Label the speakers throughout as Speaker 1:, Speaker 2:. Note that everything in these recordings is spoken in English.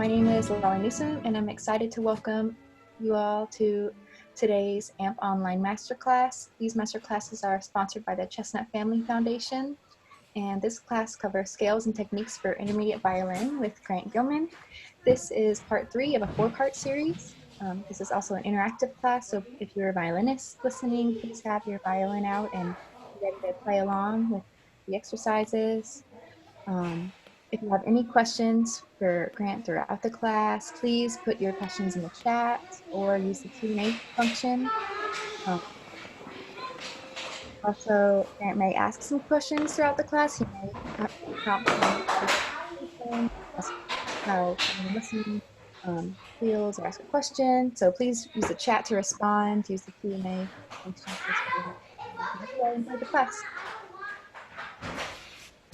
Speaker 1: my name is Violin, and I'm excited to welcome you all to today's AMP online masterclass. These masterclasses are sponsored by the Chestnut Family Foundation, and this class covers scales and techniques for intermediate violin with Grant Gilman. This is part 3 of a 4-part series. This is also an interactive class, so if you're a violinist listening, please have your violin out and be ready to play along with the exercises. If you have any questions for Grant throughout the class, please put your questions in the chat or use the Q&A function. Also, Grant may ask some questions throughout the class. He may prompt some how someone listening feels or ask a question. So please use the chat to respond. Use the Q&A function to respond. Enjoy the class.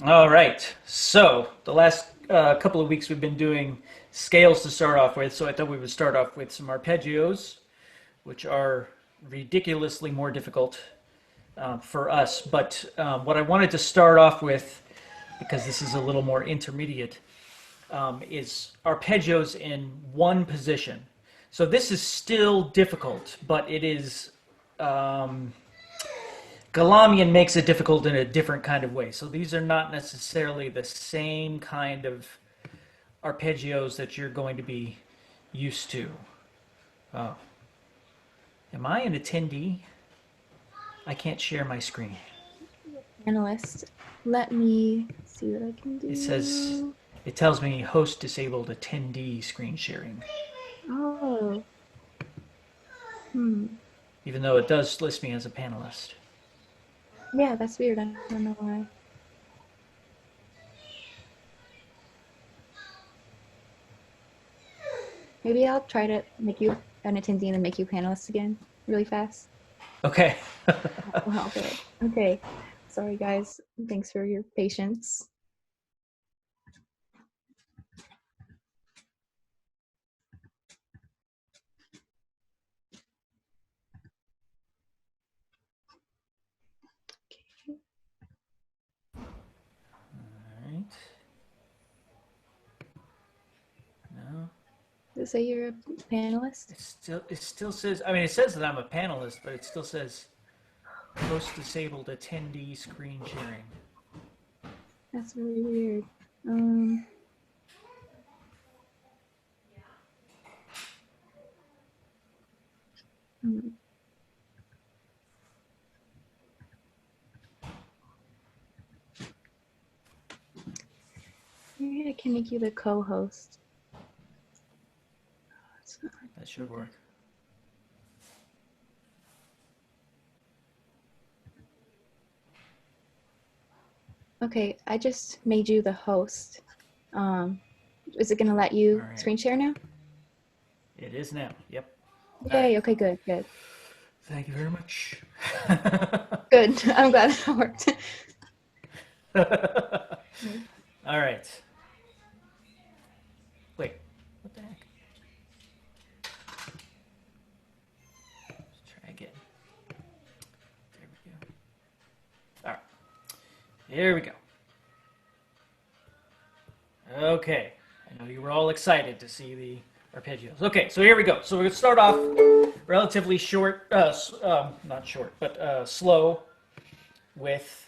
Speaker 2: All right, so the last couple of weeks we've been doing scales to start off with, so I thought we would start off with some arpeggios, which are ridiculously more difficult for us. But what I wanted to start off with, because this is a little more intermediate, is arpeggios in one position. So this is still difficult, but it is... Galamian makes it difficult in a different kind of way. So these are not necessarily the same kind of arpeggios that you're going to be used to. Oh. Am I an attendee? I can't share my screen.
Speaker 1: Panelist, let me see what I can do.
Speaker 2: It tells me host disabled attendee screen sharing.
Speaker 1: Oh.
Speaker 2: Even though it does list me as a panelist.
Speaker 1: Yeah, that's weird. I don't know why. Maybe I'll try to make you an attendee and then make you panelist again really fast.
Speaker 2: Okay.
Speaker 1: Wow, okay. Sorry, guys. Thanks for your patience.
Speaker 2: No.
Speaker 1: Does it say you're a panelist?
Speaker 2: It still says, I mean, it says that I'm a panelist, but it still says host disabled attendee screen sharing.
Speaker 1: That's really weird. Maybe I can make you the co-host.
Speaker 2: That should work.
Speaker 1: Okay, I just made you the host. Is it going to let you screen share now?
Speaker 2: It is now, yep.
Speaker 1: Yay, okay, good.
Speaker 2: Thank you very much.
Speaker 1: Good, I'm glad that worked.
Speaker 2: All right. Wait, what the heck? Let's try again. There we go. All right. Here we go. Okay. I know you were all excited to see the arpeggios. Okay, so here we go. So we're going to start off relatively short, not short, but slow with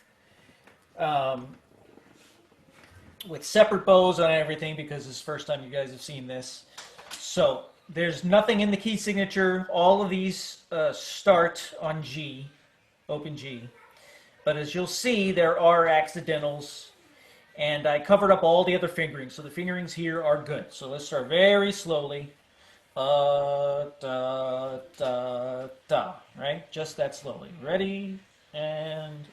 Speaker 2: separate bows on everything, because it's the first time you guys have seen this. So there's nothing in the key signature. All of these start on G, open G. But as you'll see, there are accidentals, and I covered up all the other fingerings. So the fingerings here are good. So let's start very slowly. Da, da, da, right? Just that slowly. Ready? And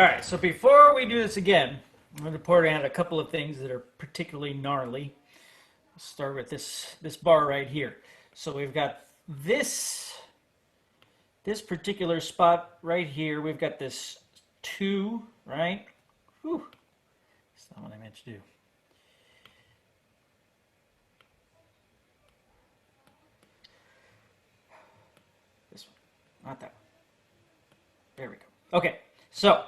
Speaker 2: All right, so before we do this again, I'm going to point out a couple of things that are particularly gnarly. I'll start with this bar right here. So we've got this particular spot right here. We've got this 2, right? Whew. That's not what I meant to do. This one, not that one. There we go. Okay, so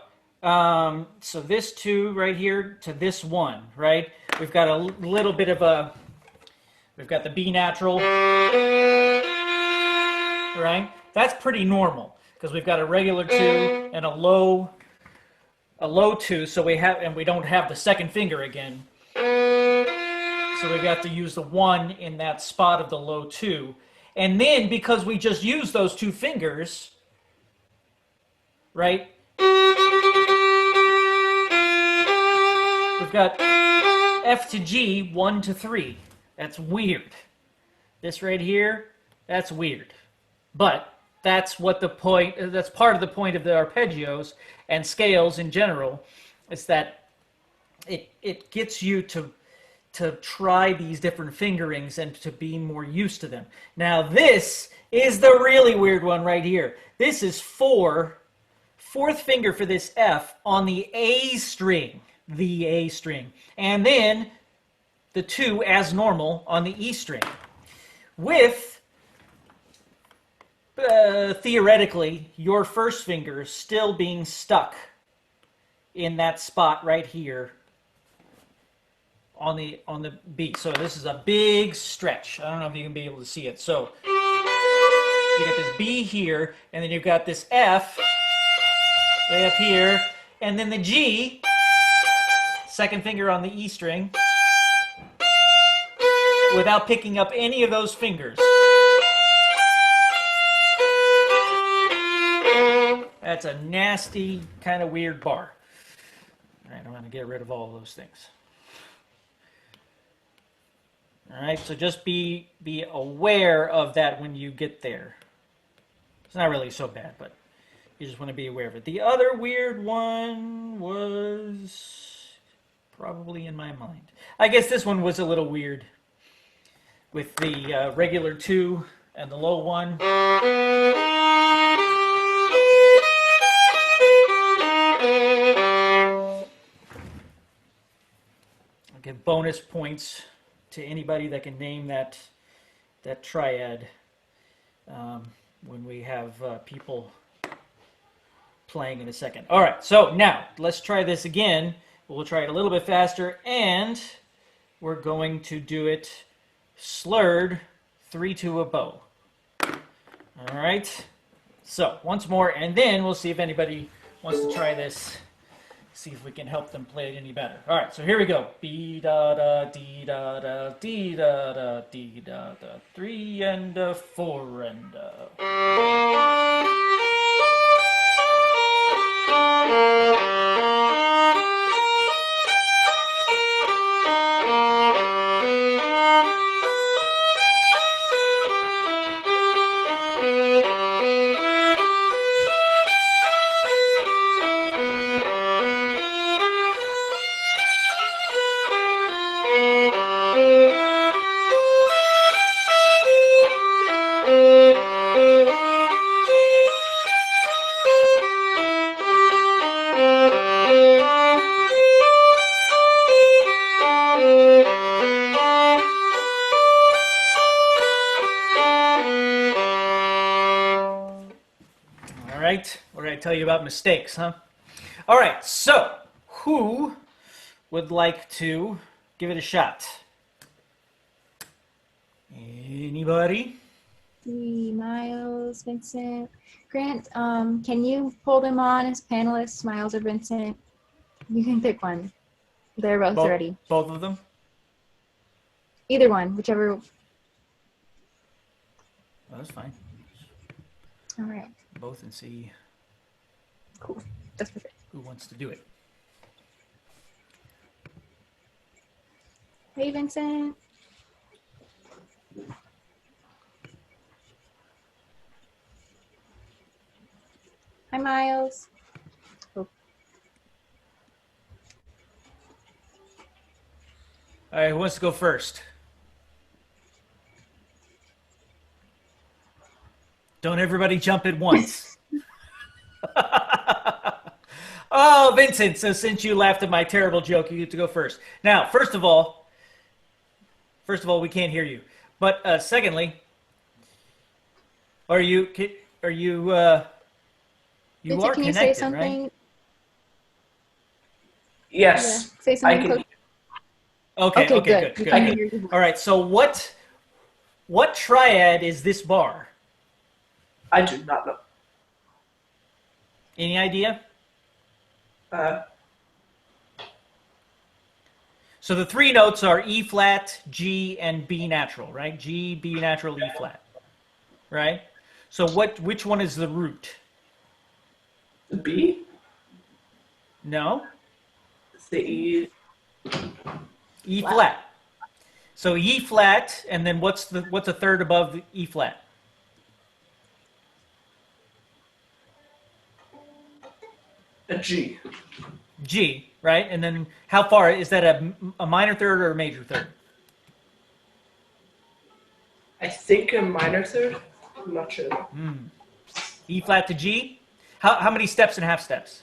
Speaker 2: so this 2 right here to this 1, right? We've got a little bit of a, we've got the B natural, right? That's pretty normal because we've got a regular 2 and a low 2, so we have, and we don't have the second finger again. So we've got to use the 1 in that spot of the low 2. And then because we just used those 2 fingers, right? We've got F to G, 1 to 3. That's weird. This right here, that's weird. But that's what the point, that's part of the point of the arpeggios and scales in general, is that it gets you to try these different fingerings and to be more used to them. Now this is the really weird one right here. This is 4, 4th finger for this F on the A string, and then the 2 as normal on the E string, with theoretically your first finger still being stuck in that spot right here on the B. So this is a big stretch. I don't know if you can be able to see it. So you got this B here, and then you've got this F way up here, and then the G, second finger on the E string, without picking up any of those fingers. That's a nasty, kind of weird bar. All right, I'm going to get rid of all of those things. All right, so just be aware of that when you get there. It's not really so bad, but you just want to be aware of it. The other weird one was probably in my mind. I guess this one was a little weird with the regular 2 and the low 1. I'll give bonus points to anybody that can name that triad when we have people playing in a second. All right, so now let's try this again. We'll try it a little bit faster, and we're going to do it slurred 3 to a bow. All right, so once more, and then we'll see if anybody wants to try this. See if we can help them play it any better. All right, so here we go. B da da dee da da dee da da dee da da 3 and a 4 and a. What did I tell you about mistakes, huh? All right, so who would like to give it a shot? Anybody?
Speaker 1: Miles, Vincent, Grant. Can you pull them on as panelists, Miles or Vincent? You can pick one. They're both ready.
Speaker 2: Both of them?
Speaker 1: Either one, whichever.
Speaker 2: Oh, that's fine.
Speaker 1: All right.
Speaker 2: Both and see.
Speaker 1: Cool. That's perfect.
Speaker 2: Who wants to do it?
Speaker 1: Hey, Vincent. Hi, Miles. Oh.
Speaker 2: All right, who wants to go first? Don't everybody jump at once. Oh, Vincent, so since you laughed at my terrible joke, you get to go first. Now, first of all, we can't hear you. But secondly, are you you
Speaker 1: Vincent,
Speaker 2: are
Speaker 1: can you say
Speaker 2: connected,
Speaker 1: something?
Speaker 2: right?
Speaker 3: Yes,
Speaker 1: Yeah, say
Speaker 3: I
Speaker 1: something
Speaker 3: can.
Speaker 1: close.
Speaker 2: Okay,
Speaker 1: Okay,
Speaker 2: okay,
Speaker 1: good.
Speaker 2: good,
Speaker 1: We
Speaker 2: good,
Speaker 1: can
Speaker 2: good.
Speaker 1: hear you.
Speaker 2: All right, so what triad is this bar?
Speaker 3: I do not know.
Speaker 2: Any idea?
Speaker 3: Uh,
Speaker 2: So the three notes are E flat, G, and B natural, right? G, B natural, E flat, right? So which one is the root?
Speaker 3: the B,
Speaker 2: No,
Speaker 3: the E,
Speaker 2: E
Speaker 1: Flat.
Speaker 2: flat. So E flat, and then what's a third above the E flat?
Speaker 3: a G.
Speaker 2: G, right? And then how far is that a minor third or a major third?
Speaker 3: I think a minor third. I'm not sure.
Speaker 2: E flat to G. How many steps and half steps?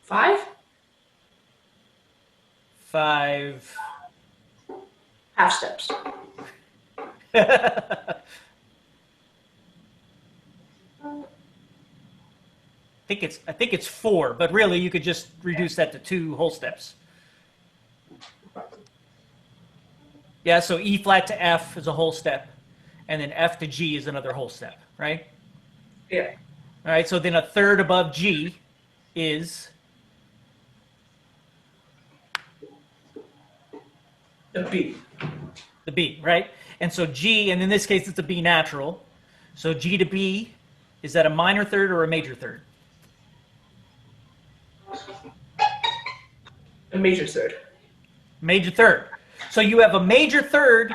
Speaker 3: Five?
Speaker 2: 5.
Speaker 3: Half steps.
Speaker 2: I think it's 4, but really you could just reduce that to 2 whole steps. Yeah, so E flat to F is a whole step, and then F to G is another whole step, right?
Speaker 3: Yeah.
Speaker 2: All right, so then a third above G is
Speaker 3: The B.
Speaker 2: the B, right? And so G, and in this case it's a B natural. So G to B, is that a minor third or a major third?
Speaker 3: A major third.
Speaker 2: Major third. So you have a major third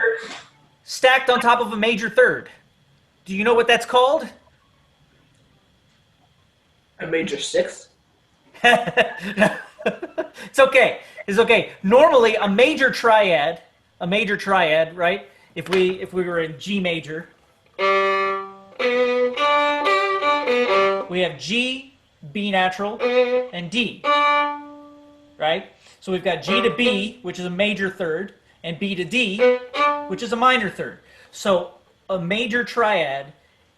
Speaker 2: stacked on top of a major third. Do you know what that's called?
Speaker 3: A major sixth.
Speaker 2: It's okay. It's okay. Normally, a major triad, right? If we were in G major, we have G, B natural, and D, right? So we've got G to B, which is a major third, and B to D, which is a minor third. So a major triad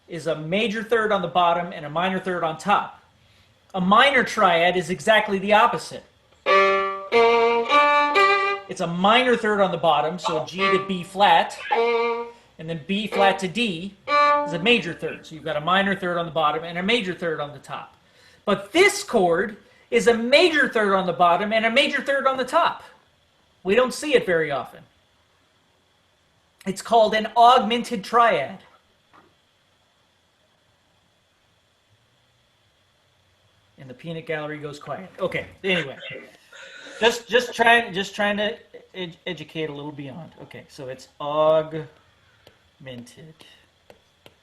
Speaker 2: is a major third on the bottom and a minor third on top. A minor triad is exactly the opposite. It's a minor third on the bottom, so G to B flat, and then B flat to D is a major third. So you've got a minor third on the bottom and a major third on the top. But this chord is a major third on the bottom and a major third on the top. We don't see it very often. It's called an augmented triad. And the peanut gallery goes quiet. Okay, anyway. Just trying to educate a little beyond. Okay, so it's augmented.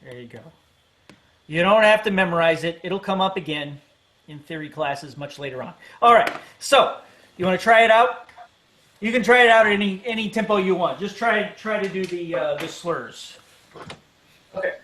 Speaker 2: There you go. You don't have to memorize it. It'll come up again in theory classes much later on. All right, so you want to try it out? You can try it out at any tempo you want. Just try to do the slurs.
Speaker 3: Okay.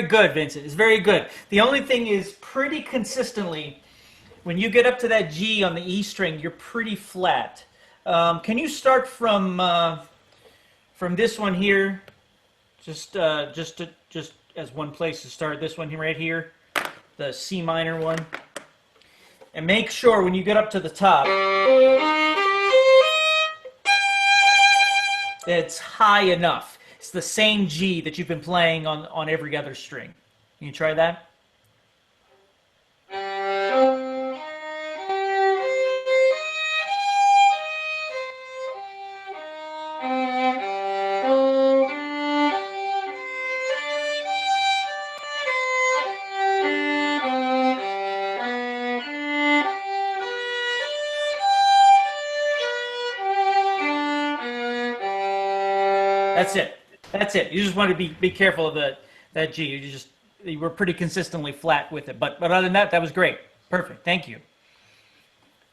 Speaker 2: good, Vincent. It's very good. The only thing is pretty consistently, when you get up to that G on the E string, you're pretty flat. Can you start from this one here? Just as one place to start. This one here, right here, the C minor one. And make sure when you get up to the top, it's high enough. It's the same G that you've been playing on every other string. Can you try that? That's it. That's it. You just want to be careful of that G. You were pretty consistently flat with it. But other than that, that was great. Perfect. Thank you.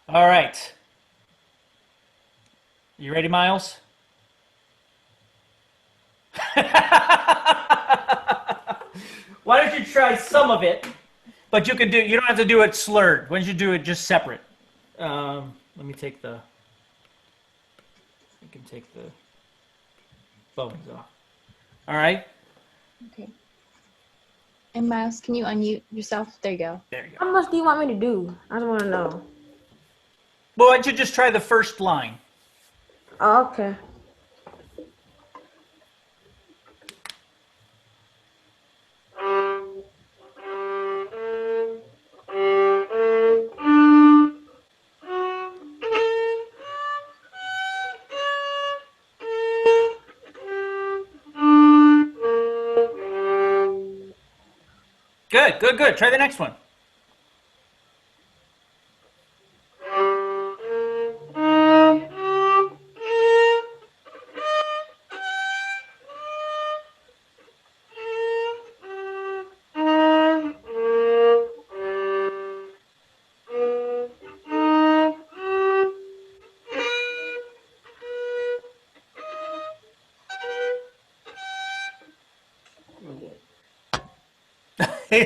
Speaker 2: All right. You ready, Miles? Why don't you try some of it? But you don't have to do it slurred. Why don't you do it just separate? Let me take the. I can take the bowings off. All right.
Speaker 1: Okay. And Miles, can you unmute yourself? There you go.
Speaker 2: There you go.
Speaker 4: How much do you want me to do? I just want to know.
Speaker 2: Well, why don't you just try the first line?
Speaker 4: Oh, okay.
Speaker 2: Good, good, good. Try the next one.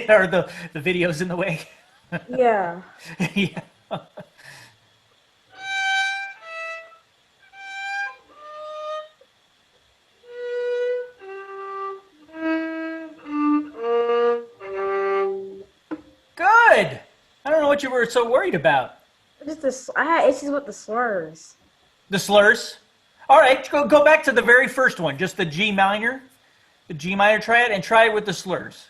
Speaker 2: Are the videos in the way?
Speaker 4: Yeah.
Speaker 2: Yeah. Good. I don't know what you were so worried about.
Speaker 4: I had issues with the slurs.
Speaker 2: The slurs? All right, go back to the very first one, just the G minor triad, and try it with the slurs.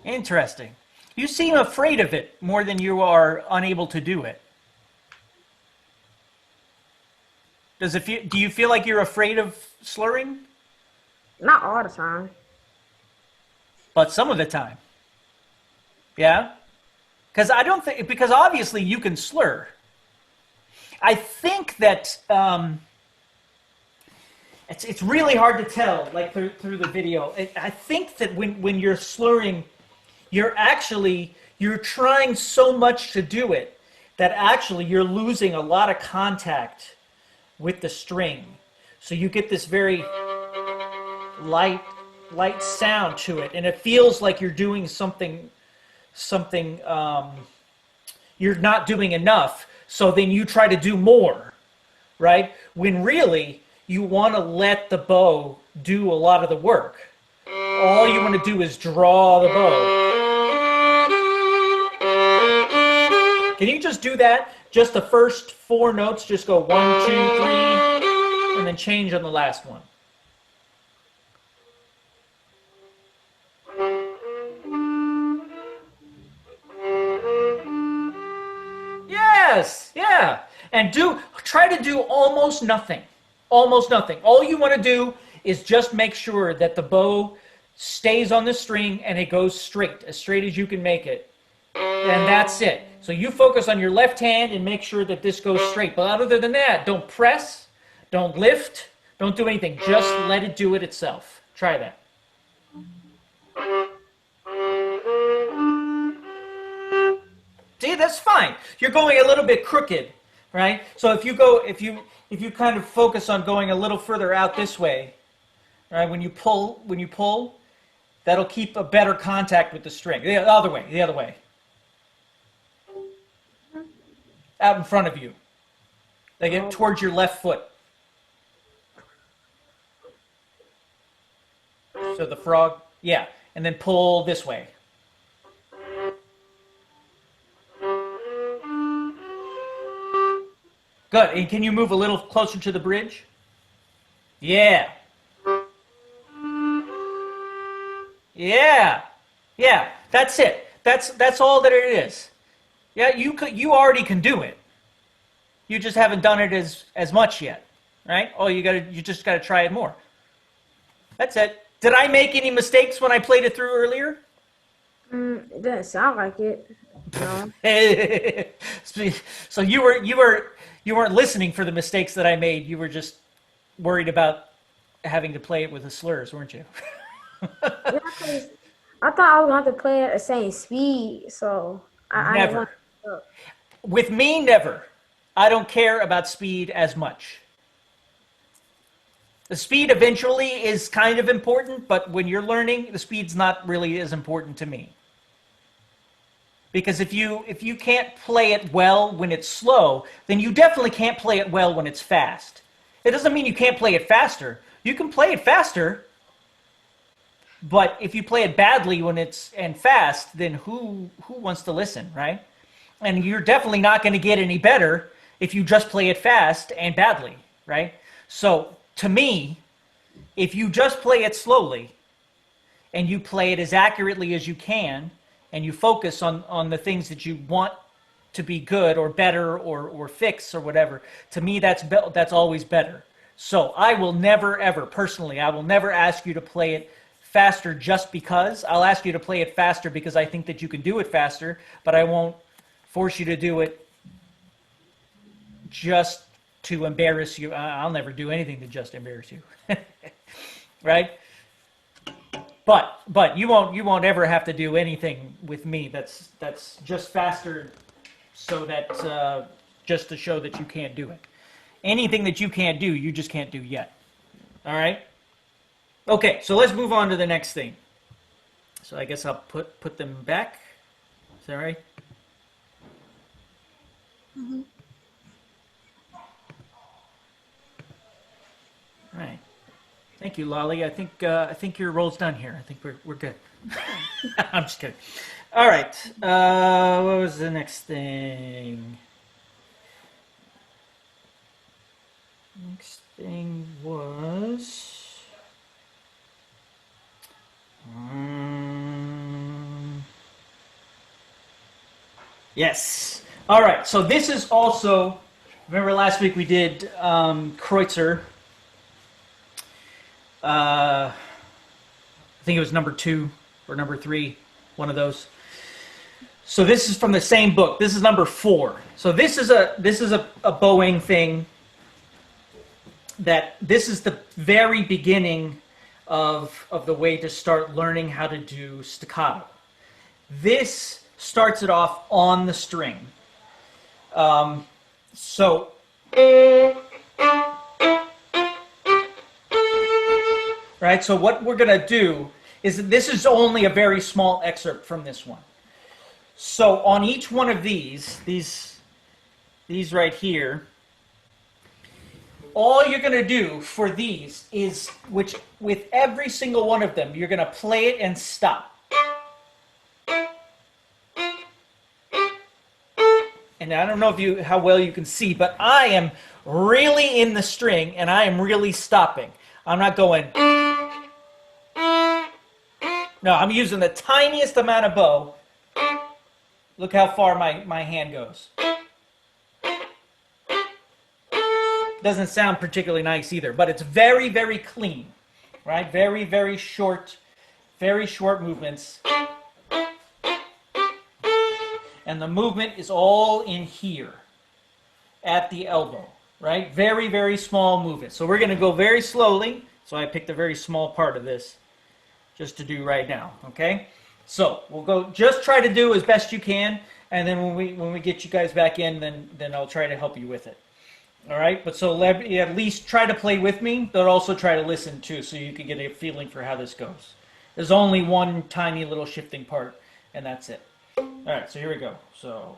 Speaker 2: Interesting. You seem afraid of it more than you are unable to do it. Do you feel like you're afraid of slurring?
Speaker 4: Not all the time.
Speaker 2: But some of the time. Yeah? Because obviously you can slur. I think that it's really hard to tell, like through the video. I think that when you're slurring, you're trying so much to do it that actually you're losing a lot of contact with the string. So you get this very light sound to it, and it feels like you're doing something you're not doing enough, so then you try to do more, right? When really you want to let the bow do a lot of the work. All you want to do is draw the bow. Can you just do that? Just the first 4 notes, just go 1, 2, 3, and then change on the last one. Yes, yeah. And try to do almost nothing. Almost nothing. All you want to do is just make sure that the bow stays on the string and it goes straight as you can make it. And that's it. So you focus on your left hand and make sure that this goes straight. But other than that, don't press, don't lift, don't do anything. Just let it do it itself. Try that. See, that's fine. You're going a little bit crooked, right? So if you kind of focus on going a little further out this way, right? When you pull, that'll keep a better contact with the string. The other way. Out in front of you. Like it towards your left foot. So the frog, yeah. And then pull this way. Good. And can you move a little closer to the bridge? Yeah. Yeah. Yeah. That's it. That's all that it is. Yeah, you already can do it. You just haven't done it as much yet, right? Oh, you just gotta try it more. That's it. Did I make any mistakes when I played it through earlier?
Speaker 4: It doesn't sound like it. No.
Speaker 2: So you weren't listening for the mistakes that I made. You were just worried about having to play it with the slurs, weren't you?
Speaker 4: Yeah, 'cause I thought I was going to have to play at the same speed, so I didn't
Speaker 2: Never.
Speaker 4: want to.
Speaker 2: With me, never. I don't care about speed as much. The speed eventually is kind of important, but when you're learning, the speed's not really as important to me. Because if you can't play it well when it's slow, then you definitely can't play it well when it's fast. It doesn't mean you can't play it faster. You can play it faster, but if you play it badly when it's fast, then who wants to listen, right? And you're definitely not going to get any better if you just play it fast and badly, right? So to me, if you just play it slowly and you play it as accurately as you can, and you focus on the things that you want to be good or better or fix or whatever, to me that's always better. So I will never ever, personally, I will never ask you to play it faster just because. I'll ask you to play it faster because I think that you can do it faster, but I won't force you to do it just to embarrass you. I'll never do anything to just embarrass you. Right? But you won't ever have to do anything with me that's just faster, so that just to show that you can't do it. Anything that you can't do, you just can't do yet. All right? Okay, so let's move on to the next thing. So I guess I'll put them back. Is that right?
Speaker 1: Mm-hmm.
Speaker 2: All right. Thank you, Lolly. I think your role's done here. I think we're good. I'm just kidding. All right. What was the next thing? Next thing was. Yes. All right. So this is also. Remember last week we did Kreutzer. I think it was number 2 or number 3, one of those. So this is from the same book. This is number 4. So this is a bowing thing. That this is the very beginning of the way to start learning how to do staccato. This starts it off on the string. So. Right, so what we're going to do is, this is only a very small excerpt from this one. So on each one of these right here, all you're going to do for these is, with every single one of them, you're going to play it and stop. And I don't know how well you can see, but I am really in the string and I am really stopping. I'm not going. No, I'm using the tiniest amount of bow. Look how far my hand goes. Doesn't sound particularly nice either, but it's very, very clean, right? Very, very short movements. and the movement is all in here at the elbow, right? Very, very small movement. So we're going to go very slowly. So I picked a very small part of this just to do right now, okay? So we'll go, just try to do as best you can, and then when we get you guys back in, then I'll try to help you with it. All right, but so at least try to play with me, but also try to listen too, so you can get a feeling for how this goes. There's only one tiny little shifting part, and that's it. All right, so here we go. So.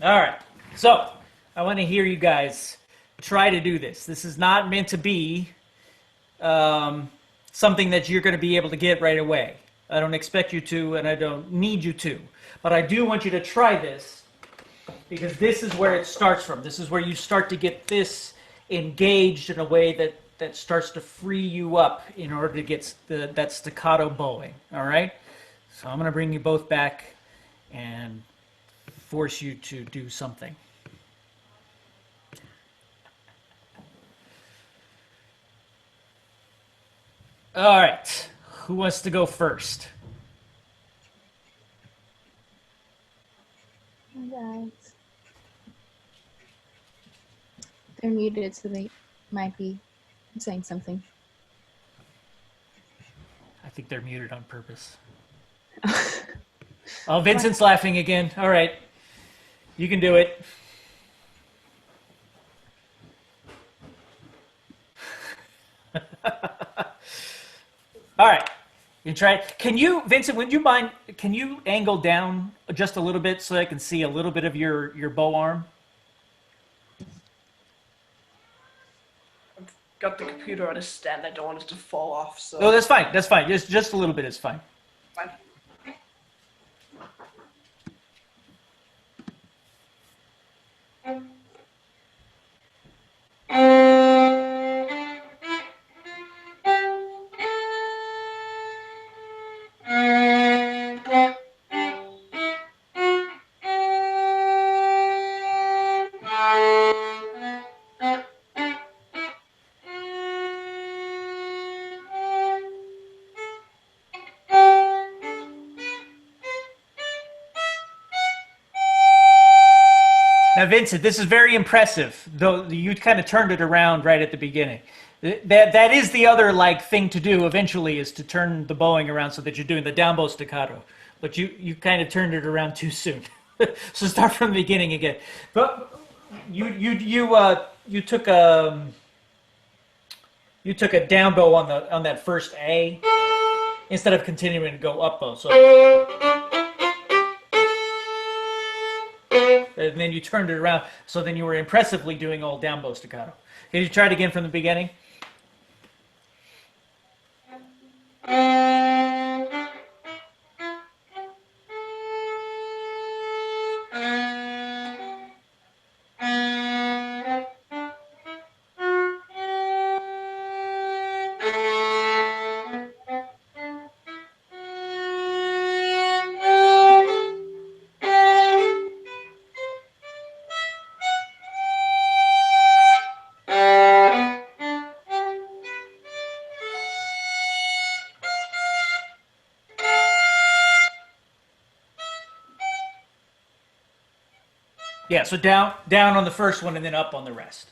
Speaker 2: All right, so I want to hear you guys try to do this. This is not meant to be something that you're going to be able to get right away. I don't expect you to, and I don't need you to. But I do want you to try this, because this is where it starts from. This is where you start to get this engaged in a way that starts to free you up in order to get that staccato bowing, all right? So I'm going to bring you both back and force you to do something. All right, who wants to go first?
Speaker 1: Guys, they're muted, so they might be saying something.
Speaker 2: I think they're muted on purpose. Oh, Vincent's laughing again. All right, you can do it. All right, you try it. Can you, Vincent, would you mind, can you angle down just a little bit so I can see a little bit of your bow arm?
Speaker 3: I've got the computer on a stand. I don't want it to fall off. So.
Speaker 2: No, that's fine. That's fine. Just a little bit is fine.
Speaker 3: Fine.
Speaker 2: Now, Vincent, this is very impressive, though you kind of turned it around right at the beginning. That is the other like thing to do eventually, is to turn the bowing around so that you're doing the down bow staccato. But you kind of turned it around too soon. So start from the beginning again. But you took a down bow on that first A instead of continuing to go up bow. So and then you turned it around, so then you were impressively doing all down bow staccato. Can you try it again from the beginning? Yeah, so down on the first one and then up on the rest.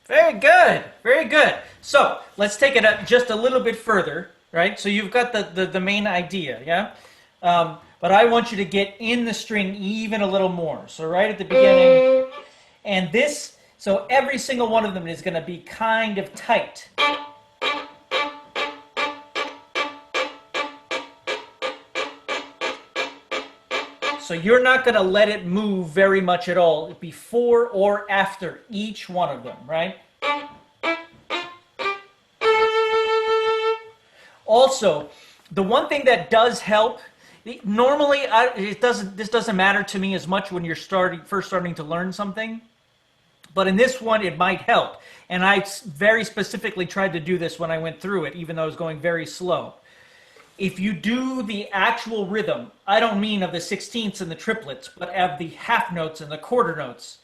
Speaker 2: Very good, very good. So let's take it up just a little bit further, right? So you've got the main idea, yeah? But I want you to get in the string even a little more. So right at the beginning, and this, so every single one of them is going to be kind of tight. So you're not going to let it move very much at all before or after each one of them, right? Also, the one thing that does help, normally this doesn't matter to me as much when you're first starting to learn something, but in this one it might help. And I very specifically tried to do this when I went through it, even though I was going very slow. If you do the actual rhythm, I don't mean of the sixteenths and the triplets, but of the half notes and the quarter notes,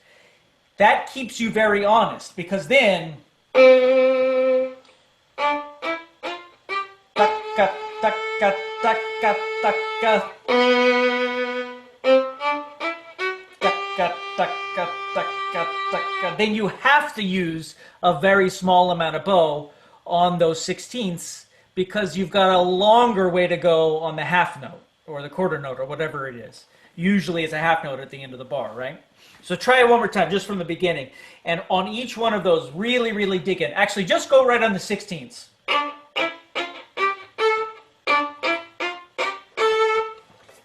Speaker 2: that keeps you very honest, because then then you have to use a very small amount of bow on those sixteenths, because you've got a longer way to go on the half note or the quarter note or whatever it is. Usually it's a half note at the end of the bar, right? So try it one more time, just from the beginning. And on each one of those, really, really dig in. Actually, just go right on the sixteenths.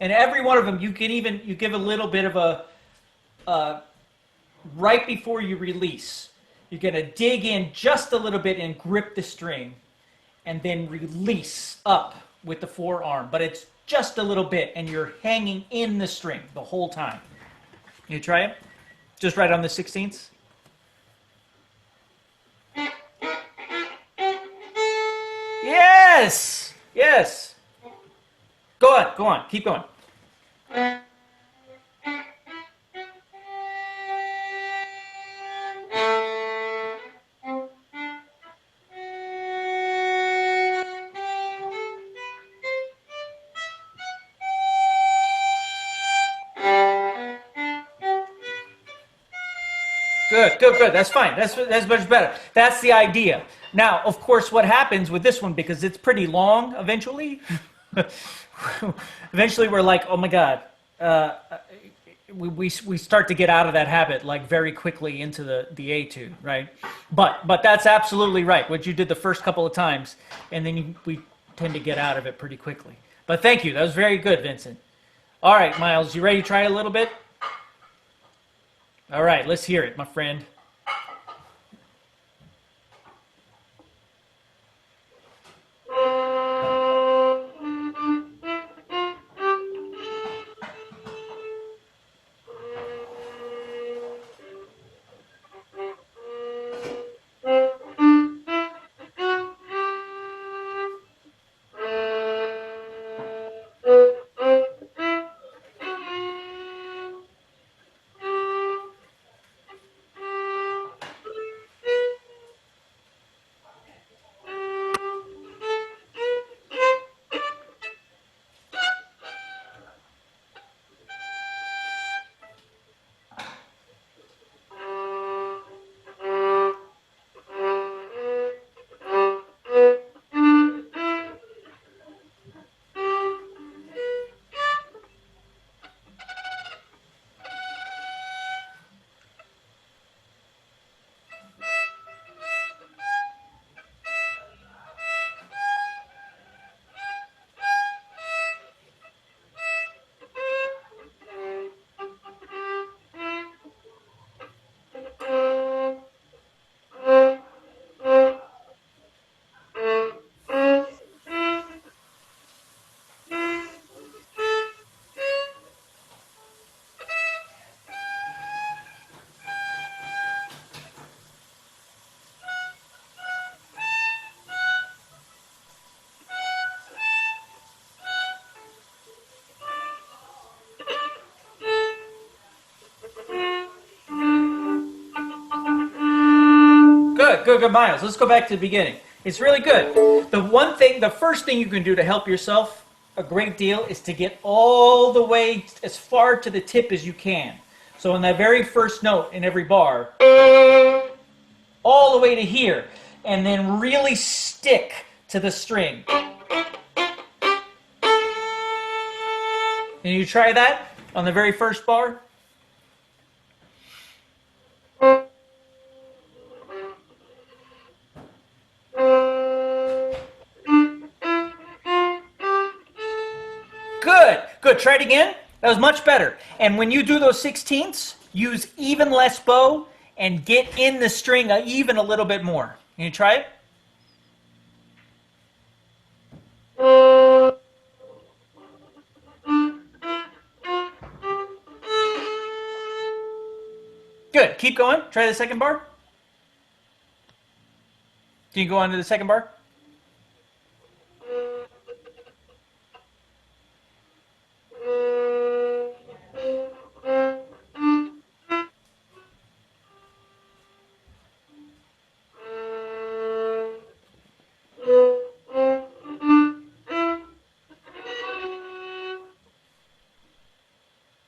Speaker 2: And every one of them, you give a little bit of a, right before you release, you're going to dig in just a little bit and grip the string, and then release up with the forearm. But it's just a little bit, and you're hanging in the string the whole time. You try it? Just right on the sixteenths. Yes! Yes! Go on, keep going. Good, good, good. That's fine. That's much better. That's the idea. Now, of course, what happens with this one, because it's pretty long eventually, eventually we're like, oh my God, we start to get out of that habit like very quickly into the etude, right? But that's absolutely right. What you did the first couple of times, and then we tend to get out of it pretty quickly. But thank you. That was very good, Vincent. All right, Miles, you ready to try a little bit? All right, let's hear it, my friend. Good, good, good, Miles. Let's go back to the beginning. It's really good. The first thing you can do to help yourself a great deal is to get all the way as far to the tip as you can. So on that very first note in every bar, all the way to here, and then really stick to the string. Can you try that on the very first bar? Good, good. Try it again. That was much better. And when you do those 16ths, use even less bow and get in the string even a little bit more. Can you try it? Good. Keep going. Try the second bar. Can you go on to the second bar?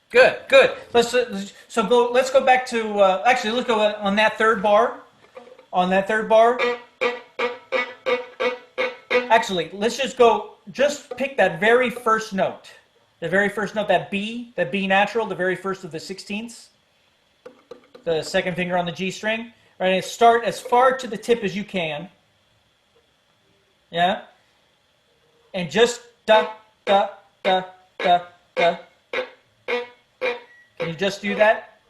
Speaker 2: Good, good. Let's go back to actually let's go on that third bar. On that third bar. Actually, let's just pick that very first note. The very first note, that B natural, the very first of the 16ths. The second finger on the G string. Right, and start as far to the tip as you can. Yeah? And just da da da da da. Can you just do that?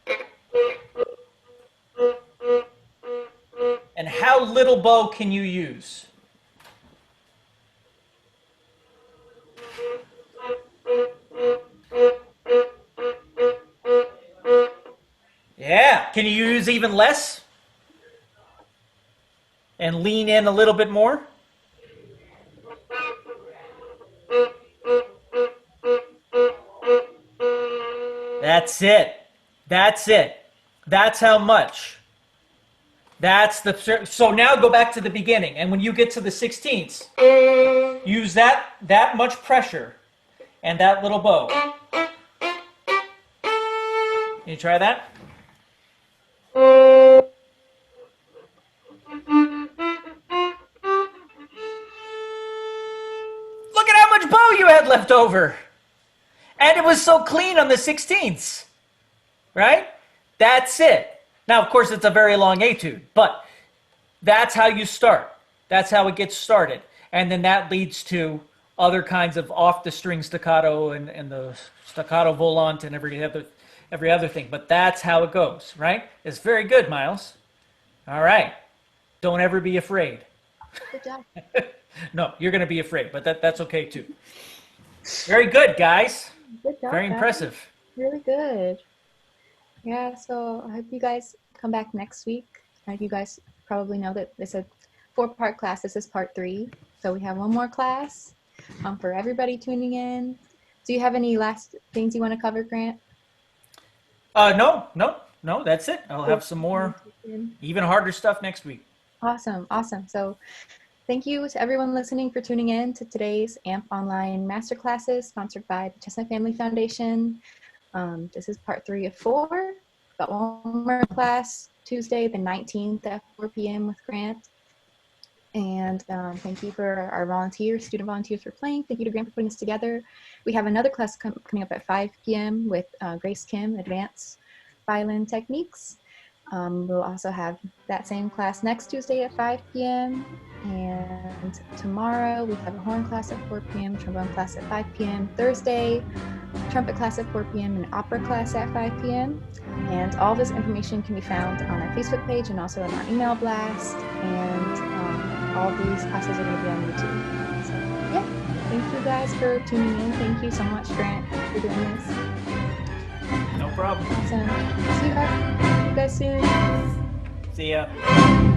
Speaker 2: And how little bow can you use? Yeah. Can you use even less? And lean in a little bit more? That's it. That's it. That's how much. That's the. So now go back to the beginning, and when you get to the 16ths, use that much pressure and that little bow. Can you try that? left over. And it was so clean on the 16ths, right? That's it. Now, of course, it's a very long etude, but that's how you start. That's how it gets started. And then that leads to other kinds of off the string staccato and the staccato volant and every other thing. But that's how it goes, right? It's very good, Miles. All right. Don't ever be afraid.
Speaker 1: Good job.
Speaker 2: No, you're going to be afraid, but that's okay too. Very good, guys.
Speaker 1: Good job.
Speaker 2: Very
Speaker 1: guys.
Speaker 2: impressive.
Speaker 1: Really good. Yeah, so I hope you guys come back next week. You guys probably know that it's a 4-part class. This is part 3. So we have one more class for everybody tuning in. Do you have any last things you want to cover, Grant?
Speaker 2: No, that's it. I'll have some more even harder stuff next week.
Speaker 1: Awesome. So thank you to everyone listening for tuning in to today's AMP Online Masterclasses sponsored by the Chestnut Family Foundation. This is part 3 of 4. Got one more class Tuesday, the 19th at 4 p.m. with Grant. And thank you for our student volunteers for playing. Thank you to Grant for putting this together. We have another class coming up at 5 p.m. with Grace Kim, Advanced Violin Techniques. We'll also have that same class next Tuesday at 5 p.m. And tomorrow we have a horn class at 4 p.m., trombone class at 5 p.m. Thursday, trumpet class at 4 p.m. and opera class at 5 p.m. And all this information can be found on our Facebook page and also in our email blast. And all these classes are going to be on YouTube. So yeah, thank you guys for tuning in. Thank you so much, Grant, for doing this.
Speaker 2: No problem.
Speaker 1: Awesome. See you guys soon.
Speaker 2: See ya.